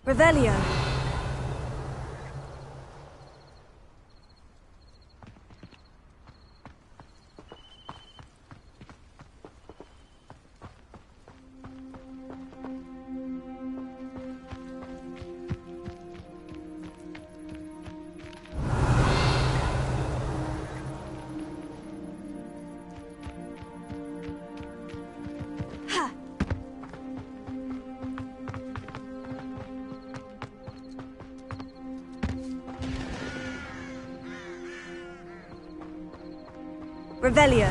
Revelio. Revelio.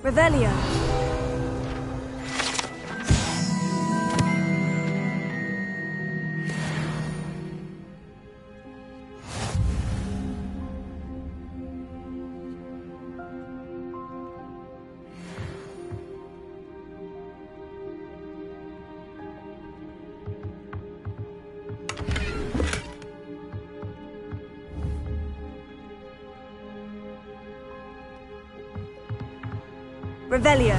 Revelio. Revelio.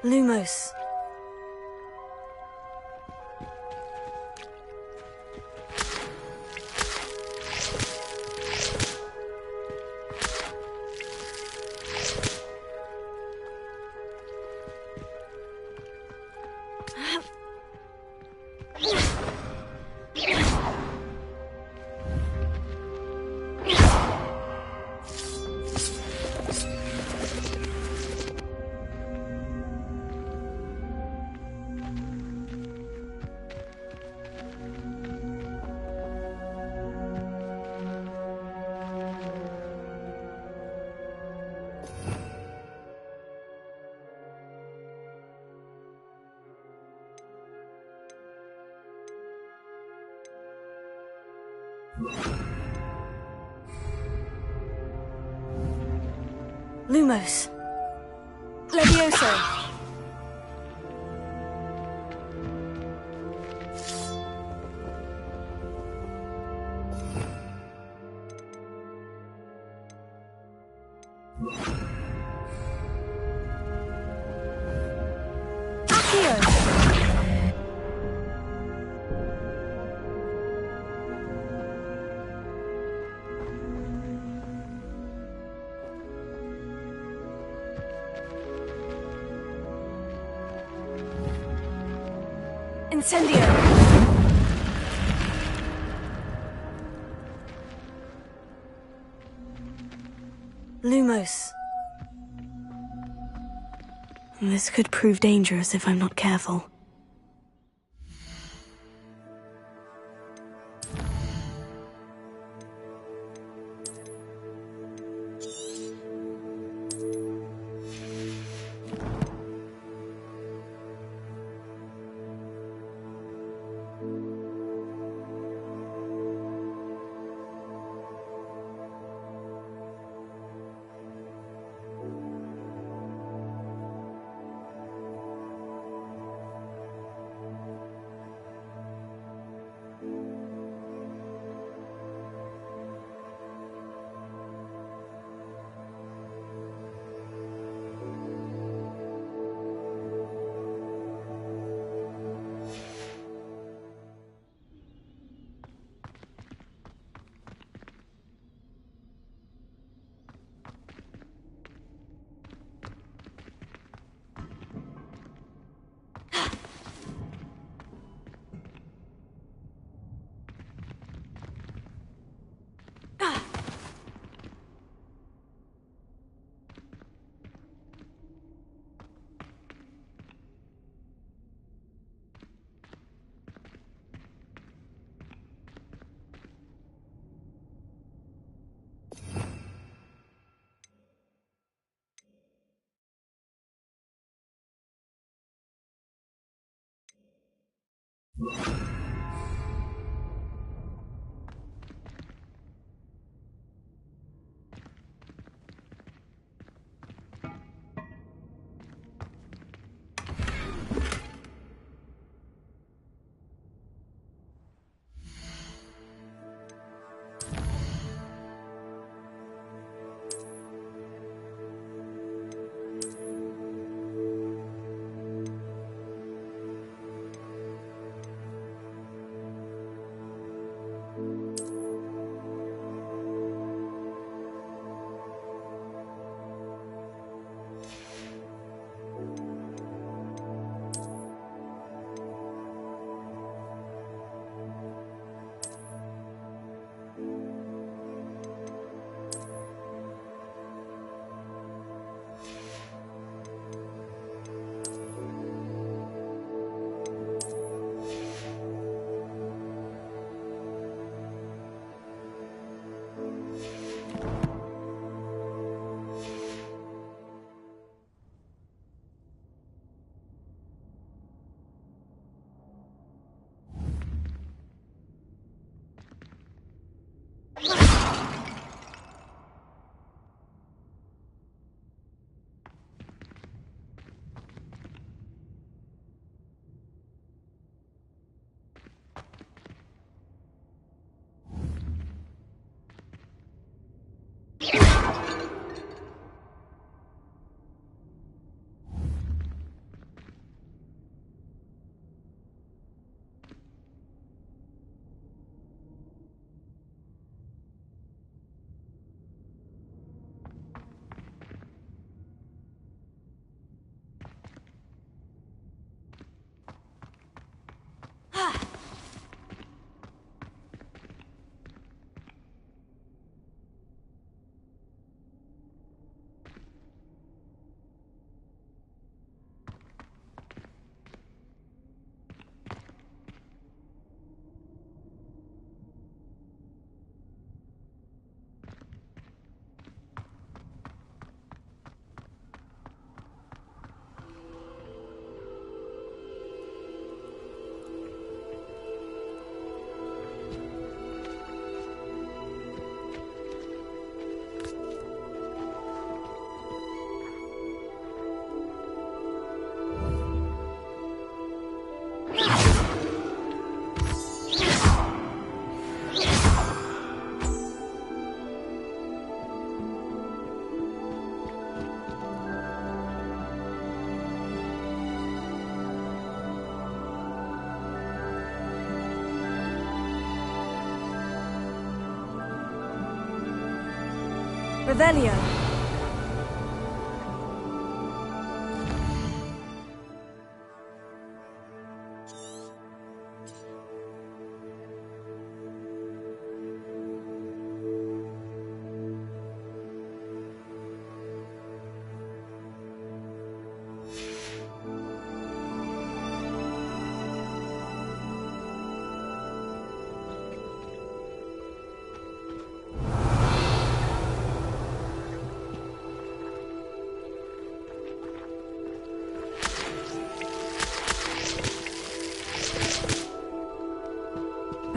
Lumos. Lumos. Levioso. Accio. Incendio. Lumos. This could prove dangerous if I'm not careful. Revelio.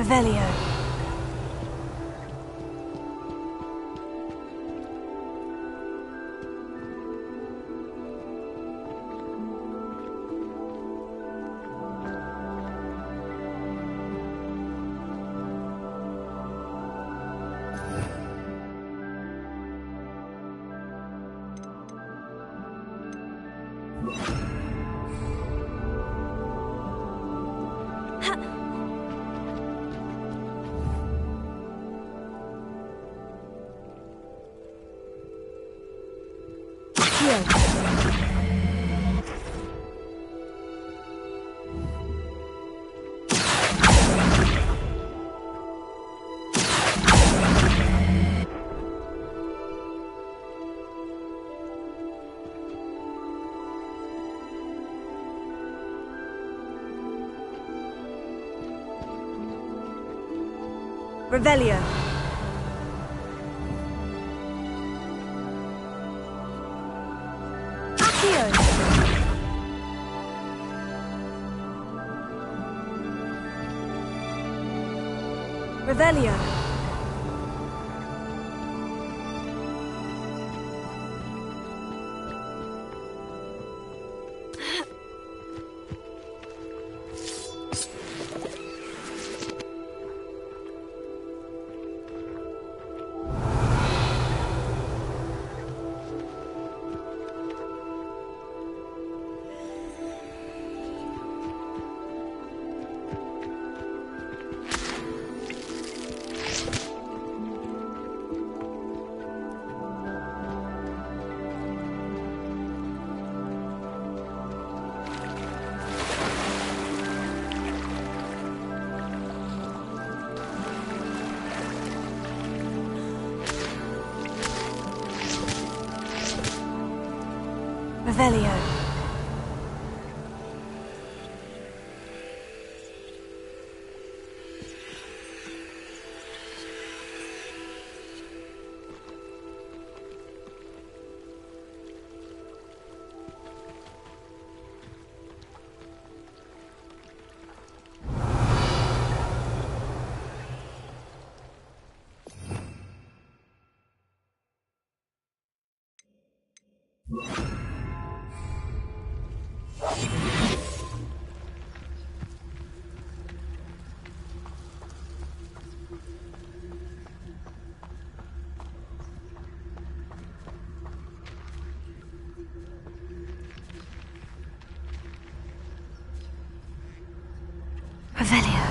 Revelio. Revelio. Accio. Revelio. Revelio. Revelio.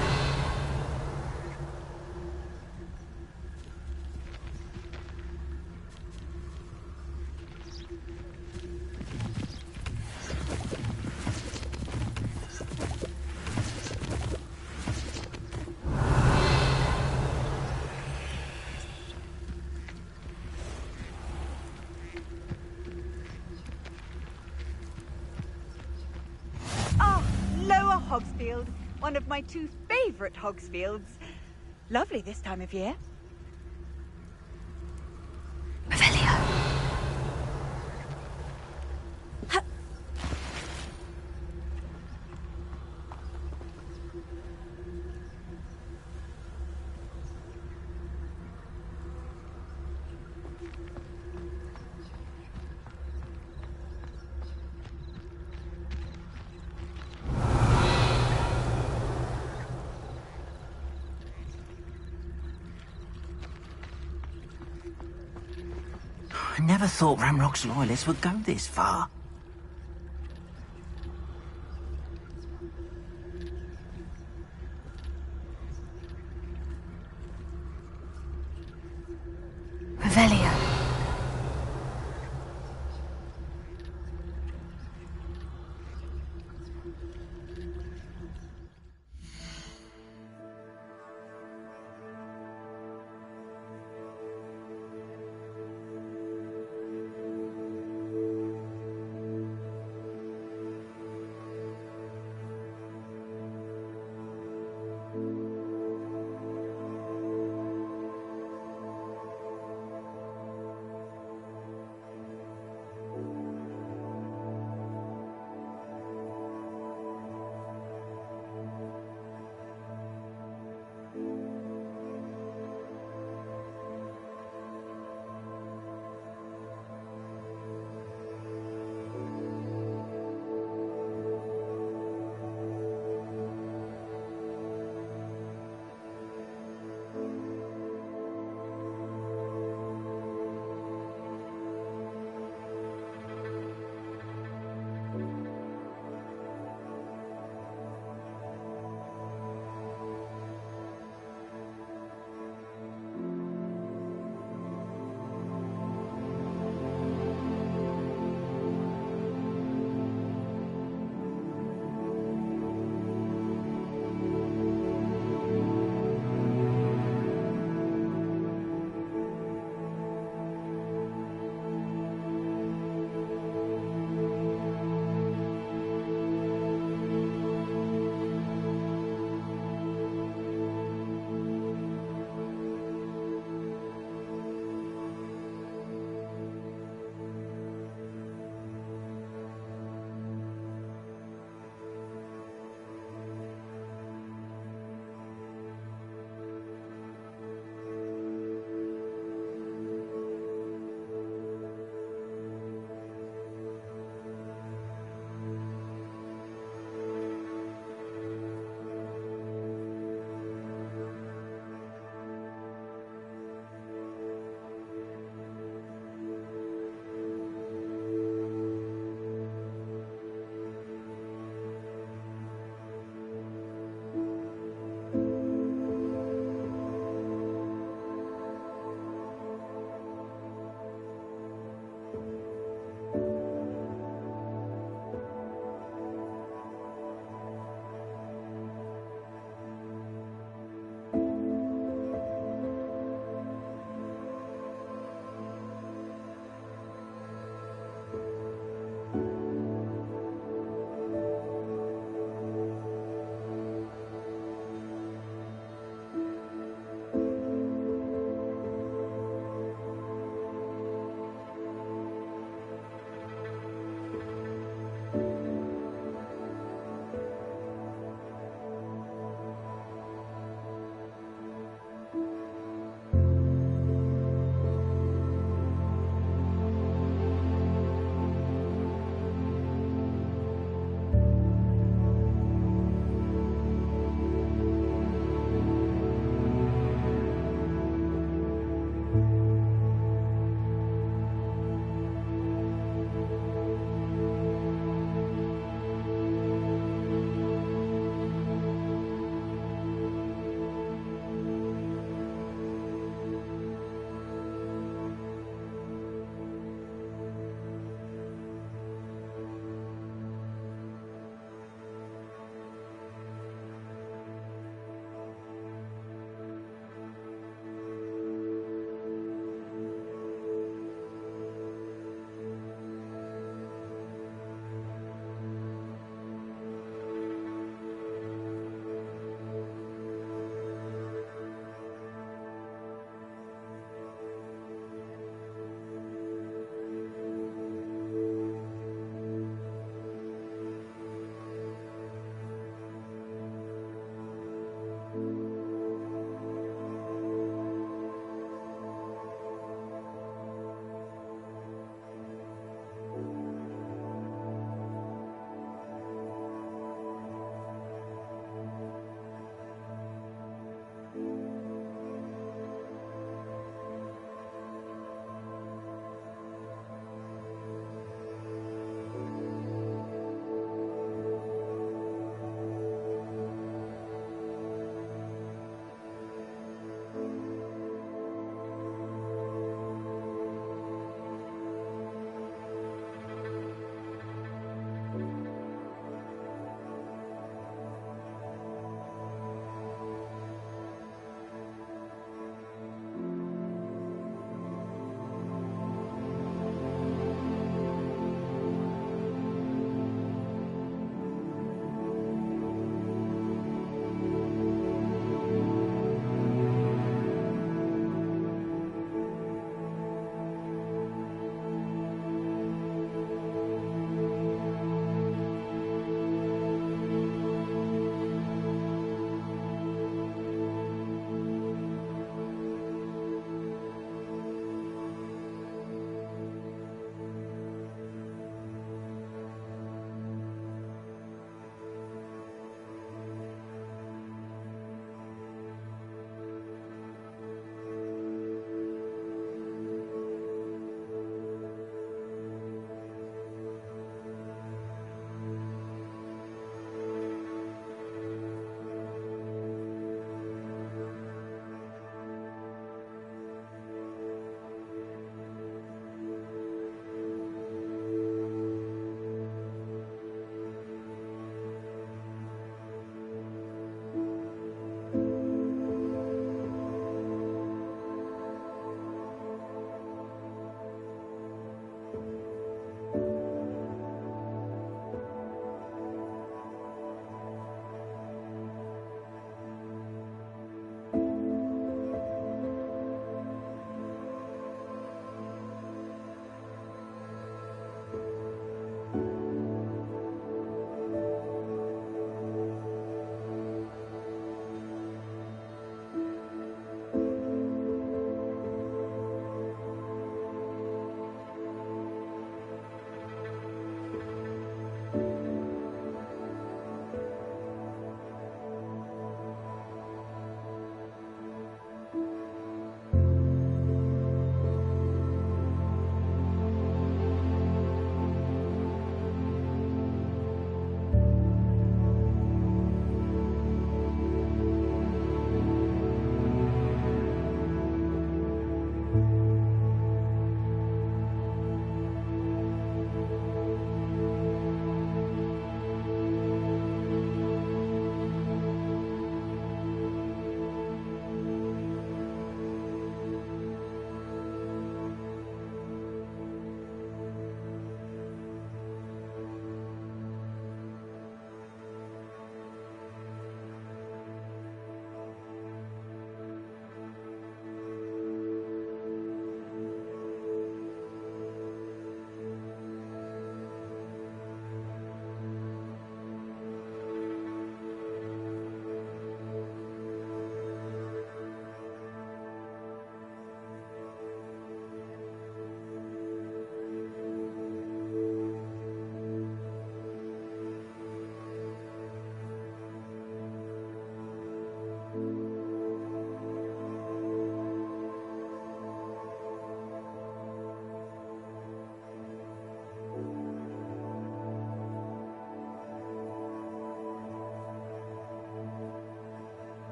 Lower Hogsfield, one of my two favourite Hogsfields. Lovely this time of year. Revelio. I never thought Ramrock's loyalists would go this far. Revelio.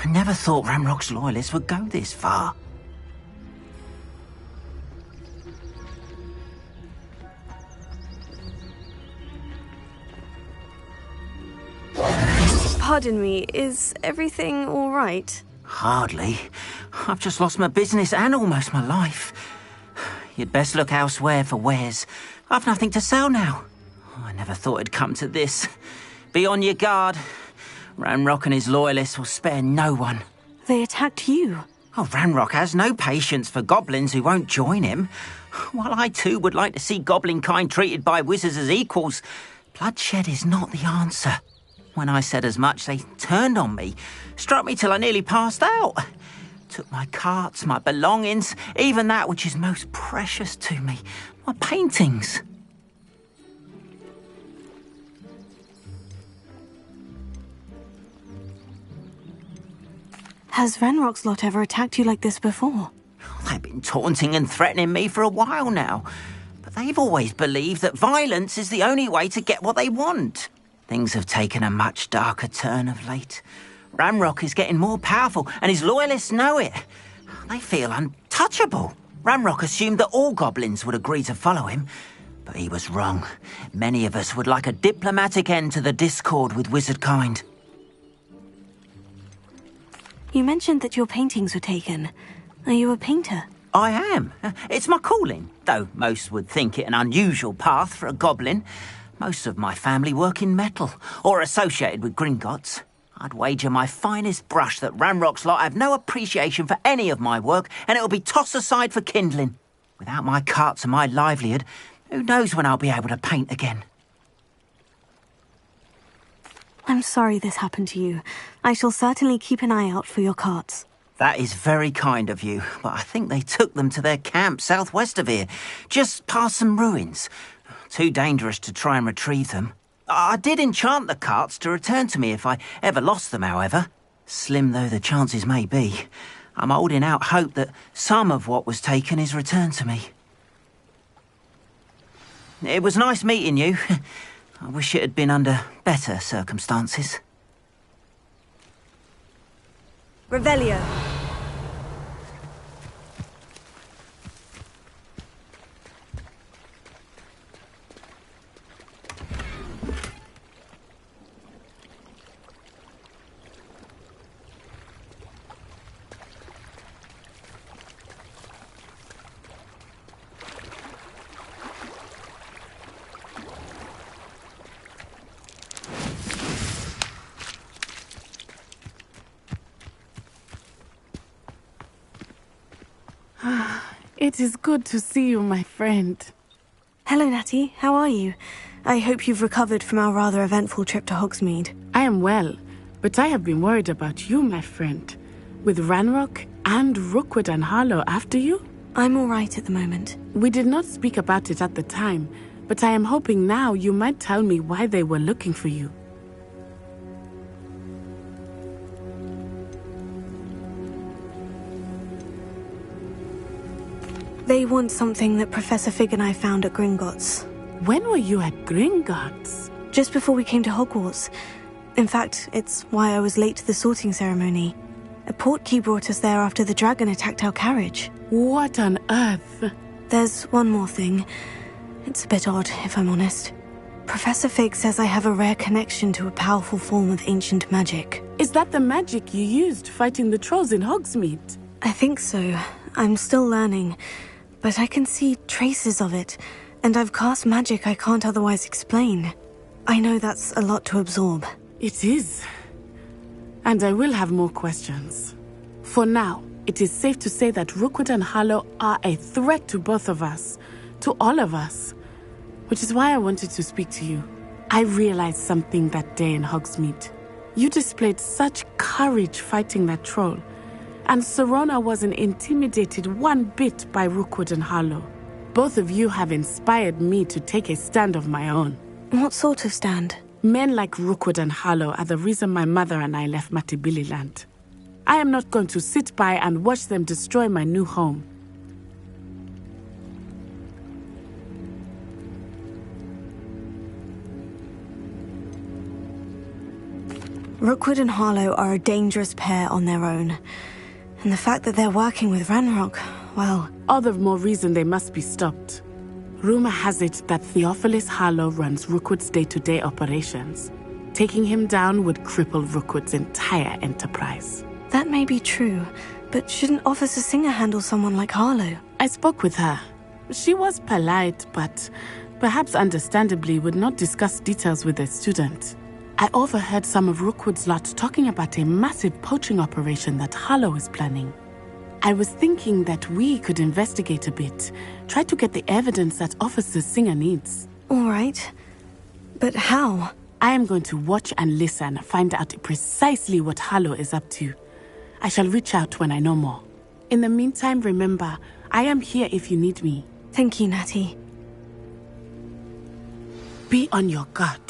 I never thought Ramrock's loyalists would go this far. Pardon me, is everything all right? Hardly. I've just lost my business and almost my life. You'd best look elsewhere for wares. I've nothing to sell now. I never thought it'd come to this. Be on your guard. Ranrock and his loyalists will spare no one. They attacked you. Oh, Ranrock has no patience for goblins who won't join him. While I too would like to see goblin kind treated by wizards as equals, bloodshed is not the answer. When I said as much, they turned on me, struck me till I nearly passed out. Took my carts, my belongings, even that which is most precious to me, my paintings. Has Ranrock's lot ever attacked you like this before? They've been taunting and threatening me for a while now, but they've always believed that violence is the only way to get what they want. Things have taken a much darker turn of late. Ranrock is getting more powerful, and his loyalists know it. They feel untouchable. Ranrock assumed that all goblins would agree to follow him, but he was wrong. Many of us would like a diplomatic end to the discord with wizard kind. You mentioned that your paintings were taken. Are you a painter? I am. It's my calling, though most would think it an unusual path for a goblin. Most of my family work in metal, or associated with Gringotts. I'd wager my finest brush that Ranrock's lot have no appreciation for any of my work, and it'll be tossed aside for kindling. Without my carts and my livelihood, who knows when I'll be able to paint again? I'm sorry this happened to you. I shall certainly keep an eye out for your carts. That is very kind of you, but I think they took them to their camp southwest of here, just past some ruins. Too dangerous to try and retrieve them. I did enchant the carts to return to me if I ever lost them, however. Slim though the chances may be, I'm holding out hope that some of what was taken is returned to me. It was nice meeting you. I wish it had been under better circumstances. Revelio. It is good to see you, my friend. Hello, Natty. How are you? I hope you've recovered from our rather eventful trip to Hogsmeade. I am well, but I have been worried about you, my friend. With Ranrock and Rookwood and Harlow after you? I'm all right at the moment. We did not speak about it at the time, but I am hoping now you might tell me why they were looking for you. They want something that Professor Fig and I found at Gringotts. When were you at Gringotts? Just before we came to Hogwarts. In fact, it's why I was late to the sorting ceremony. A portkey brought us there after the dragon attacked our carriage. What on earth? There's one more thing. It's a bit odd, if I'm honest. Professor Fig says I have a rare connection to a powerful form of ancient magic. Is that the magic you used fighting the trolls in Hogsmeade? I think so. I'm still learning. But I can see traces of it, and I've cast magic I can't otherwise explain. I know that's a lot to absorb. It is. And I will have more questions. For now, it is safe to say that Rookwood and Harlow are a threat to both of us, to all of us. Which is why I wanted to speak to you. I realized something that day in Hogsmeade. You displayed such courage fighting that troll. And Serona wasn't intimidated one bit by Rookwood and Harlow. Both of you have inspired me to take a stand of my own. What sort of stand? Men like Rookwood and Harlow are the reason my mother and I left Matibili land. I am not going to sit by and watch them destroy my new home. Rookwood and Harlow are a dangerous pair on their own. And the fact that they're working with Ranrock, well... All the more reason they must be stopped. Rumor has it that Theophilus Harlow runs Rookwood's day-to-day operations. Taking him down would cripple Rookwood's entire enterprise. That may be true, but shouldn't Officer Singer handle someone like Harlow? I spoke with her. She was polite, but perhaps understandably would not discuss details with a student. I overheard some of Rookwood's lot talking about a massive poaching operation that Harlow is planning. I was thinking that we could investigate a bit, try to get the evidence that Officer Singer needs. All right. But how? I am going to watch and listen, find out precisely what Harlow is up to. I shall reach out when I know more. In the meantime, remember, I am here if you need me. Thank you, Natty. Be on your guard.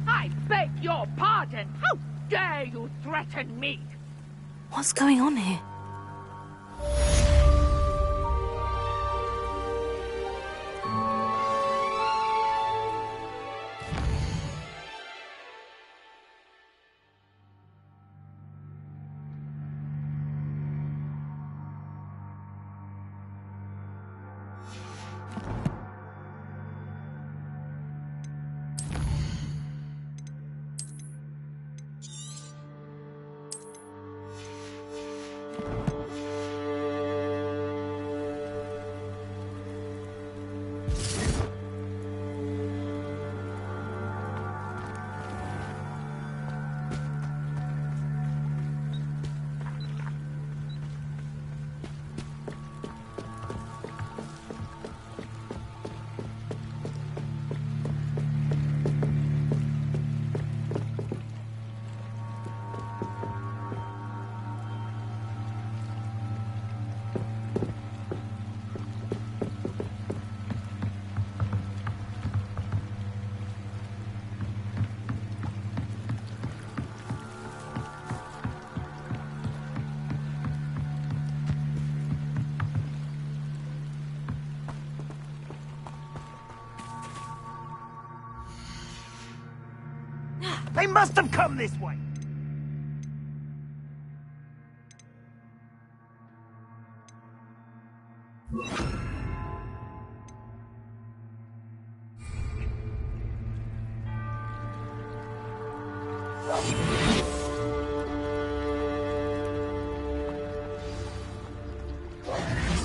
I beg your pardon! How dare you threaten me? What's going on here? They must have come this way!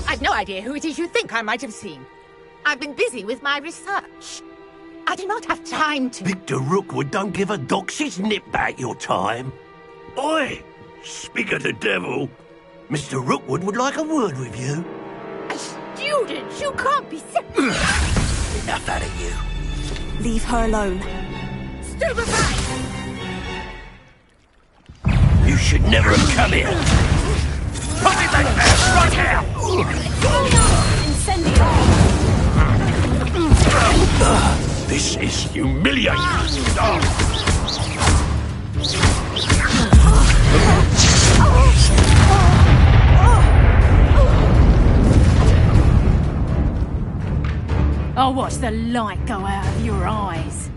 I've no idea who it is you think I might have seen. I've been busy with my research. I do not have time to... Victor Rookwood don't give a doxy's nip back your time. Oi! Speak of the devil. Mr. Rookwood would like a word with you. A student? You can't be serious. Enough out of you. Leave her alone. Stupefy! You should never have come here. Put it back there, right now! Incendio! This is humiliating. I'll watch the light go out of your eyes.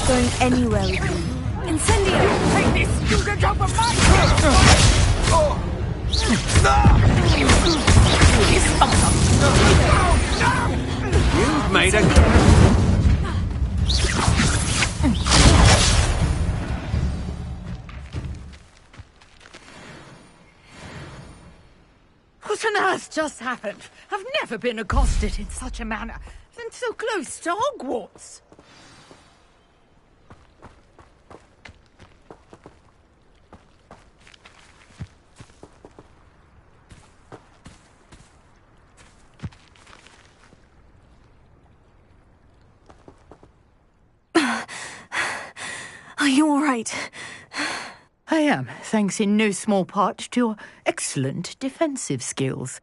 Going anywhere with you. Incendio! Take this student off of my You've made a... What on earth just happened? I've never been accosted in such a manner, and so close to Hogwarts. Are you all right? I am, thanks in no small part to your excellent defensive skills.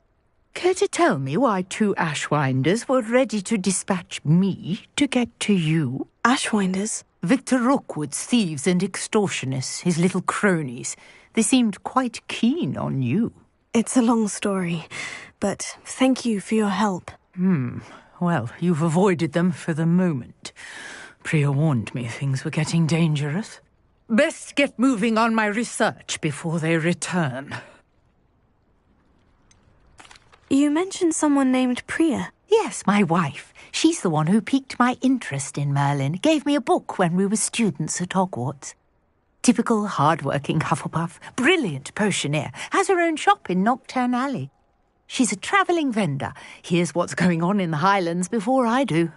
Care to tell me why 2 Ashwinders were ready to dispatch me to get to you? Ashwinders? Victor Rookwood's thieves and extortionists, his little cronies. They seemed quite keen on you. It's a long story, but thank you for your help. Well, you've avoided them for the moment. Priya warned me things were getting dangerous. Best get moving on my research before they return. You mentioned someone named Priya. Yes, my wife. She's the one who piqued my interest in Merlin. Gave me a book when we were students at Hogwarts. Typical hard-working Hufflepuff, brilliant potioneer, has her own shop in Nocturne Alley. She's a travelling vendor. Hears what's going on in the Highlands before I do.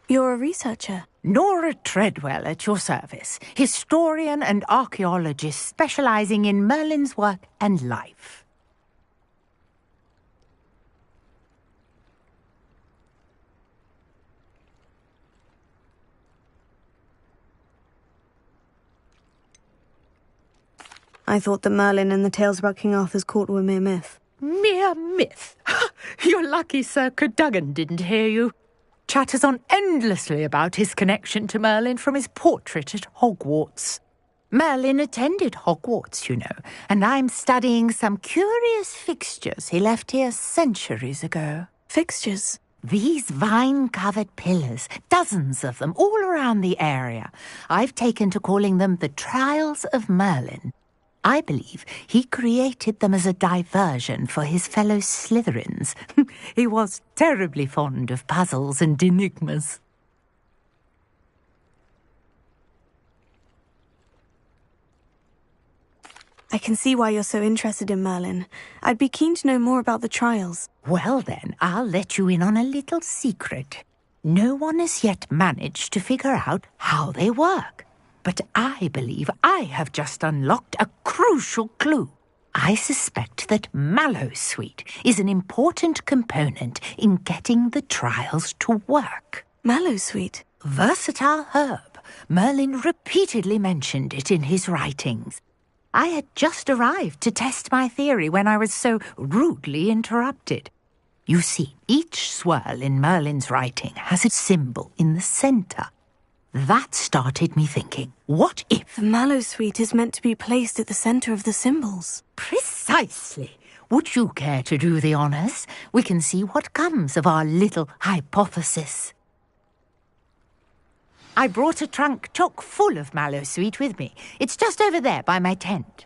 You're a researcher? Nora Treadwell at your service, historian and archaeologist specialising in Merlin's work and life. I thought that Merlin and the tales about King Arthur's court were mere myth. Mere myth? You're lucky Sir Cadogan didn't hear you. Chatters on endlessly about his connection to Merlin from his portrait at Hogwarts. Merlin attended Hogwarts, you know, and I'm studying some curious fixtures he left here centuries ago. Fixtures? These vine-covered pillars, dozens of them, all around the area. I've taken to calling them the Trials of Merlin. I believe he created them as a diversion for his fellow Slytherins. He was terribly fond of puzzles and enigmas. I can see why you're so interested in Merlin. I'd be keen to know more about the trials. Well then, I'll let you in on a little secret. No one has yet managed to figure out how they work. But I believe I have just unlocked a crucial clue. I suspect that Mallowsweet is an important component in getting the trials to work. Mallowsweet? Versatile herb. Merlin repeatedly mentioned it in his writings. I had just arrived to test my theory when I was so rudely interrupted. You see, each swirl in Merlin's writing has a symbol in the centre. That started me thinking, what if... The Mallowsweet is meant to be placed at the centre of the symbols. Precisely. Would you care to do the honours? We can see what comes of our little hypothesis. I brought a trunk chock full of Mallowsweet with me. It's just over there by my tent.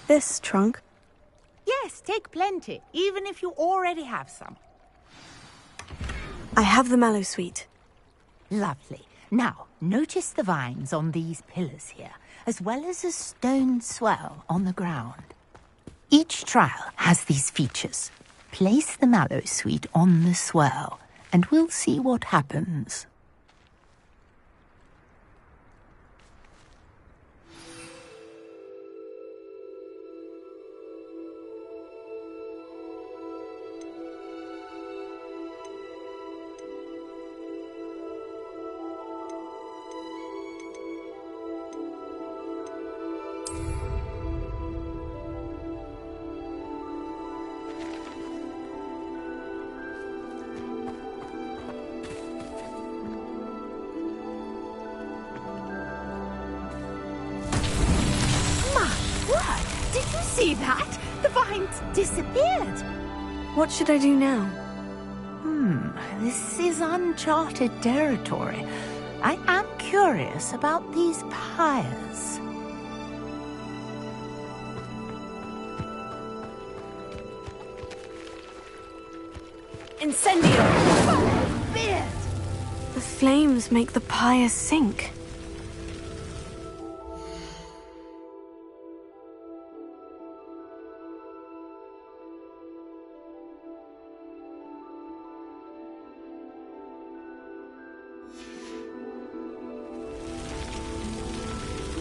This trunk? Yes, take plenty, even if you already have some. I have the Mallowsweet. Lovely. Now, notice the vines on these pillars here, as well as a stone swell on the ground. Each trial has these features. Place the Mallowsweet on the swell, and we'll see what happens. See that? The vines disappeared. What should I do now? This is uncharted territory. I am curious about these pyres. Incendio! Beard! The flames make the pyre sink.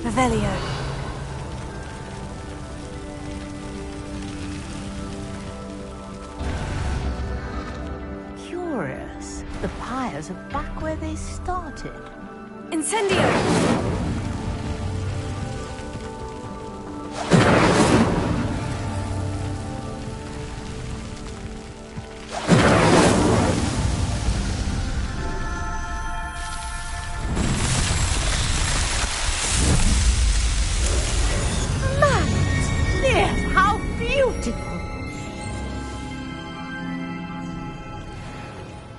Revelio. Curious. The pyres are back where they started. Incendio! How beautiful!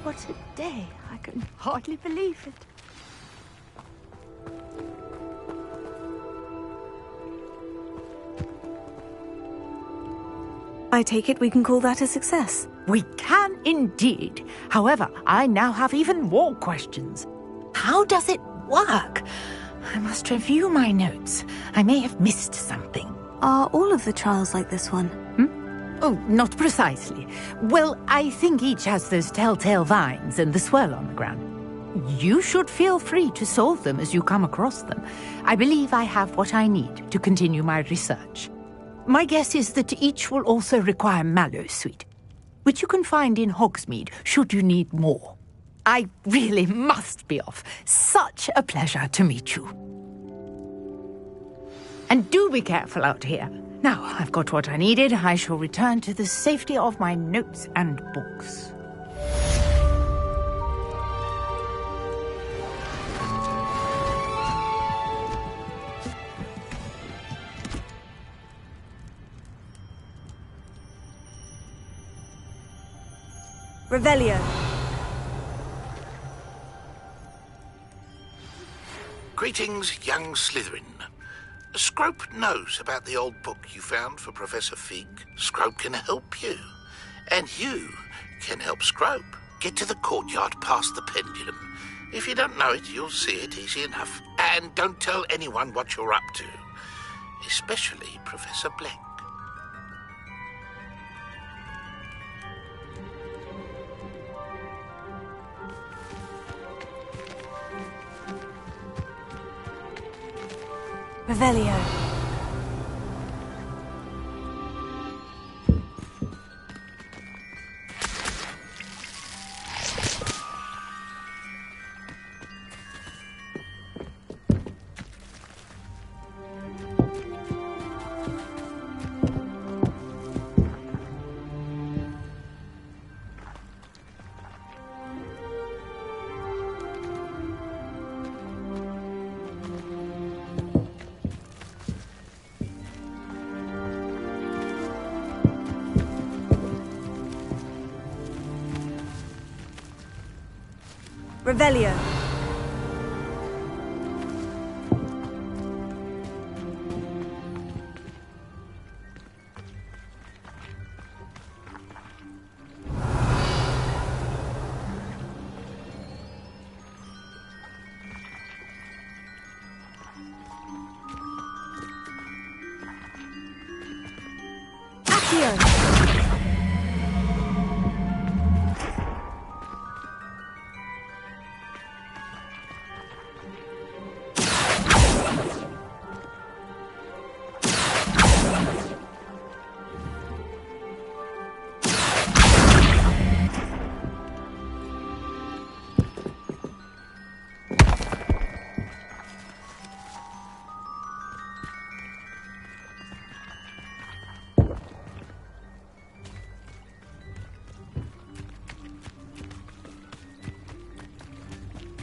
What a day. I can hardly believe it. I take it we can call that a success. We can indeed. However, I now have even more questions. How does it work? I must review my notes. I may have missed something. Are all of the trials like this one? Oh, not precisely. Well, I think each has those telltale vines and the swirl on the ground. You should feel free to solve them as you come across them. I believe I have what I need to continue my research. My guess is that each will also require mallow sweet, which you can find in Hogsmeade should you need more. I really must be off. Such a pleasure to meet you. And do be careful out here. Now I've got what I needed, I shall return to the safety of my notes and books. Revelio. Greetings, young Slytherin. Scrope knows about the old book you found for Professor Fig. Scrope can help you. And you can help Scrope. Get to the courtyard past the pendulum. If you don't know it, you'll see it easy enough. And don't tell anyone what you're up to. Especially Professor Black. Revelio. Revelio. Accio.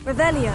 Revelio.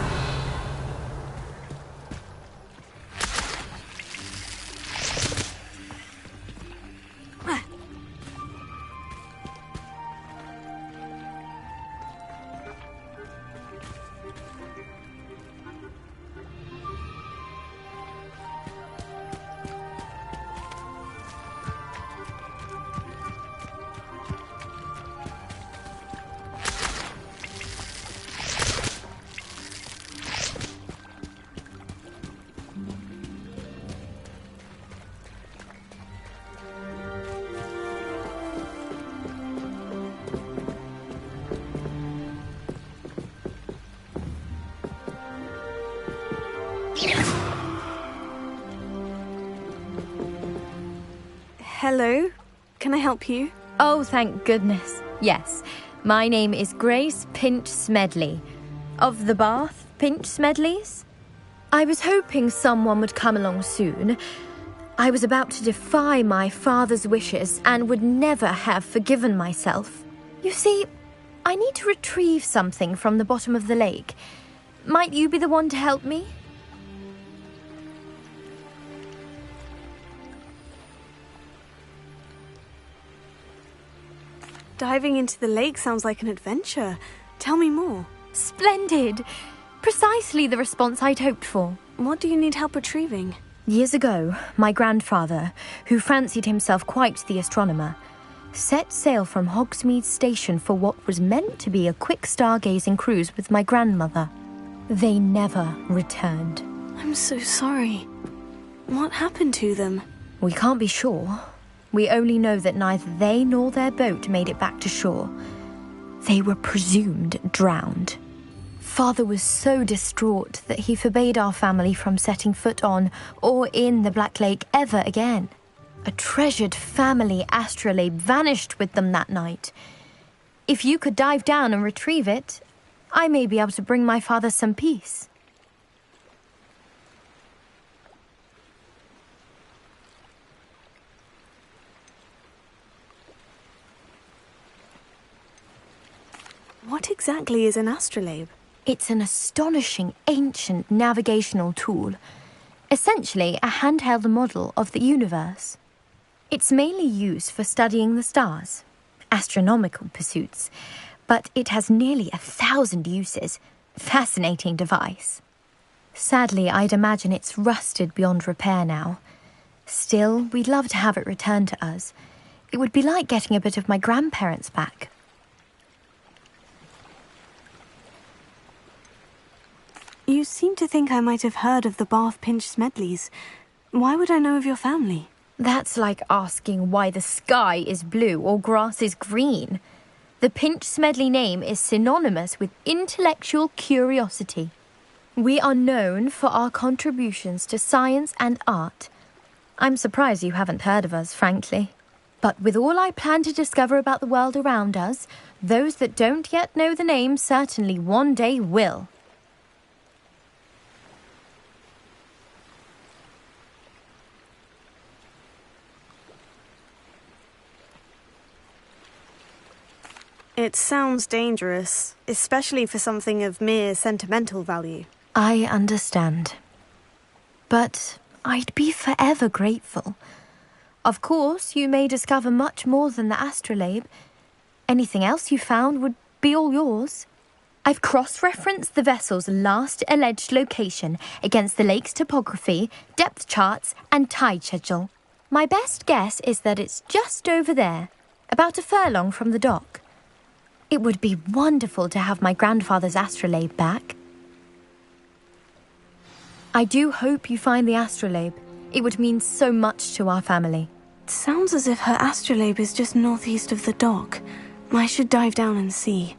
Hello. Can I help you? Oh, thank goodness. Yes. My name is Grace Pinch Smedley. Of the Bath Pinch Smedleys? I was hoping someone would come along soon. I was about to defy my father's wishes and would never have forgiven myself. You see, I need to retrieve something from the bottom of the lake. Might you be the one to help me? Diving into the lake sounds like an adventure. Tell me more. Splendid! Precisely the response I'd hoped for. What do you need help retrieving? Years ago, my grandfather, who fancied himself quite the astronomer, set sail from Hogsmeade Station for what was meant to be a quick stargazing cruise with my grandmother. They never returned. I'm so sorry. What happened to them? We can't be sure. We only know that neither they nor their boat made it back to shore. They were presumed drowned. Father was so distraught that he forbade our family from setting foot on or in the Black Lake ever again. A treasured family astrolabe vanished with them that night. If you could dive down and retrieve it, I may be able to bring my father some peace. What exactly is an astrolabe? It's an astonishing ancient navigational tool, essentially a handheld model of the universe. It's mainly used for studying the stars, astronomical pursuits, but it has nearly 1,000 uses. Fascinating device. Sadly, I'd imagine it's rusted beyond repair now. Still, we'd love to have it returned to us. It would be like getting a bit of my grandparents back. You seem to think I might have heard of the Bath Pinch Smedleys. Why would I know of your family? That's like asking why the sky is blue or grass is green. The Pinch Smedley name is synonymous with intellectual curiosity. We are known for our contributions to science and art. I'm surprised you haven't heard of us, frankly. But with all I plan to discover about the world around us, those that don't yet know the name certainly one day will. It sounds dangerous, especially for something of mere sentimental value. I understand. But I'd be forever grateful. Of course, you may discover much more than the astrolabe. Anything else you found would be all yours. I've cross-referenced the vessel's last alleged location against the lake's topography, depth charts, and tide schedule. My best guess is that it's just over there, about a furlong from the dock. It would be wonderful to have my grandfather's astrolabe back. I do hope you find the astrolabe. It would mean so much to our family. It sounds as if her astrolabe is just northeast of the dock. I should dive down and see.